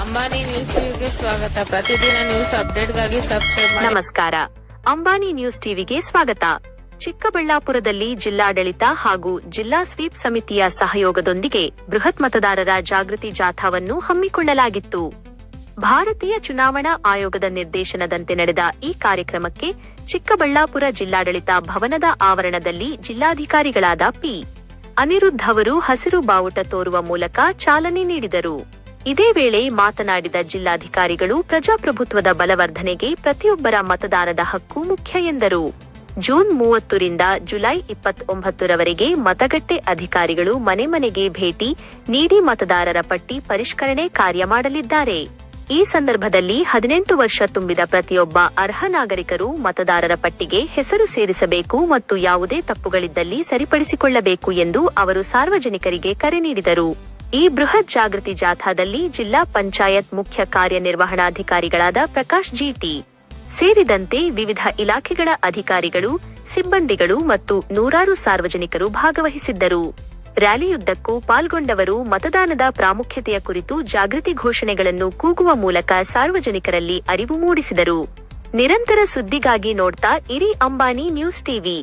Ambani news ಟಿವಿಗೆ ಸ್ವಾಗತ. ಪ್ರತಿದಿನ ನ್ಯೂಸ್ ಅಪ್ಡೇಟ್ಗಾಗಿ ಸಬ್ಸ್ಕ್ರೈಬ್ ಮಾಡಿ. ನಮಸ್ಕಾರ. ಅಂಬಾನಿ ನ್ಯೂಸ್ ಟಿವಿಗೆ ಸ್ವಾಗತ. ಚಿಕ್ಕಬಳ್ಳಾಪುರದಲ್ಲಿ ಜಿಲ್ಲಾಡಳಿತ ಹಾಗೂ ಜಿಲ್ಲಾ ಸ್ವೀಪ್ ಸಮಿತಿಯ ಸಹಯೋಗದೊಂದಿಗೆ ಬೃಹತ್ ಮತದಾರರ ಜಾಗೃತಿ ಜಾಥಾವನ್ನು ಹಮ್ಮಿಕೊಳ್ಳಲಾಗಿತ್ತು. ಭಾರತೀಯ ಚುನಾವಣಾ ಆಯೋಗದ ನಿರ್ದೇಶನದಂತೆ ನಡೆದ ಈ ಕಾರ್ಯಕ್ರಮಕ್ಕೆ ಚಿಕ್ಕಬಳ್ಳಾಪುರ ಜಿಲ್ಲಾಡಳಿತ ಭವನದ ಆವರಣದಲ್ಲಿ ಜಿಲ್ಲಾಧಿಕಾರಿಗಳಾದ ಪಿ. ಅನಿರುದ್ಧ್ ಅವರು ಹಸಿರು ಬಾವುಟ ತೋರುವ ಮೂಲಕ ಚಾಲನೆ ನೀಡಿದರು. ಇದೇ ವೇಳೆ ಮಾತನಾಡಿದ ಜಿಲ್ಲಾಧಿಕಾರಿಗಳು, ಪ್ರಜಾಪ್ರಭುತ್ವದ ಬಲವರ್ಧನೆಗೆ ಪ್ರತಿಯೊಬ್ಬರ ಮತದಾನದ ಹಕ್ಕು ಮುಖ್ಯ ಎಂದರು. ಜೂನ್ 30 ರಿಂದ ಜುಲೈ 29ರವರೆಗೆ ಮತಗಟ್ಟೆ ಅಧಿಕಾರಿಗಳು ಮನೆ ಮನೆಗೆ ಭೇಟಿ ನೀಡಿ ಮತದಾರರ ಪಟ್ಟಿ ಪರಿಷ್ಕರಣೆ ಕಾರ್ಯ ಮಾಡಲಿದ್ದಾರೆ. ಈ ಸಂದರ್ಭದಲ್ಲಿ 18 ವರ್ಷ ತುಂಬಿದ ಪ್ರತಿಯೊಬ್ಬ ಅರ್ಹ ನಾಗರಿಕರು ಮತದಾರರ ಪಟ್ಟಿಗೆ ಹೆಸರು ಸೇರಿಸಬೇಕು ಮತ್ತು ಯಾವುದೇ ತಪ್ಪುಗಳಿದ್ದಲ್ಲಿ ಸರಿಪಡಿಸಿಕೊಳ್ಳಬೇಕು ಎಂದು ಅವರು ಸಾರ್ವಜನಿಕರಿಗೆ ಕರೆ ನೀಡಿದರು. ಈ ಬೃಹತ್ ಜಾಗೃತಿ ಜಾಥಾದಲ್ಲಿ ಜಿಲ್ಲಾ ಪಂಚಾಯತ್ ಮುಖ್ಯ ಕಾರ್ಯನಿರ್ವಹಣಾಧಿಕಾರಿಗಳಾದ ಪ್ರಕಾಶ್ ಜಿಟಿ ಸೇರಿದಂತೆ ವಿವಿಧ ಇಲಾಖೆಗಳ ಅಧಿಕಾರಿಗಳು, ಸಿಬ್ಬಂದಿಗಳು ಮತ್ತು ನೂರಾರು ಸಾರ್ವಜನಿಕರು ಭಾಗವಹಿಸಿದ್ದರು. ರ್ಯಾಲಿಯುದ್ದಕ್ಕೂ ಪಾಲ್ಗೊಂಡವರು ಮತದಾನದ ಪ್ರಾಮುಖ್ಯತೆಯ ಕುರಿತು ಜಾಗೃತಿ ಘೋಷಣೆಗಳನ್ನು ಕೂಗುವ ಮೂಲಕ ಸಾರ್ವಜನಿಕರಲ್ಲಿ ಅರಿವು ಮೂಡಿಸಿದರು. ನಿರಂತರ ಸುದ್ದಿಗಾಗಿ ನೋಡ್ತಾ ಇರಿ ಅಂಬಾನಿ ನ್ಯೂಸ್ ಟಿವಿ.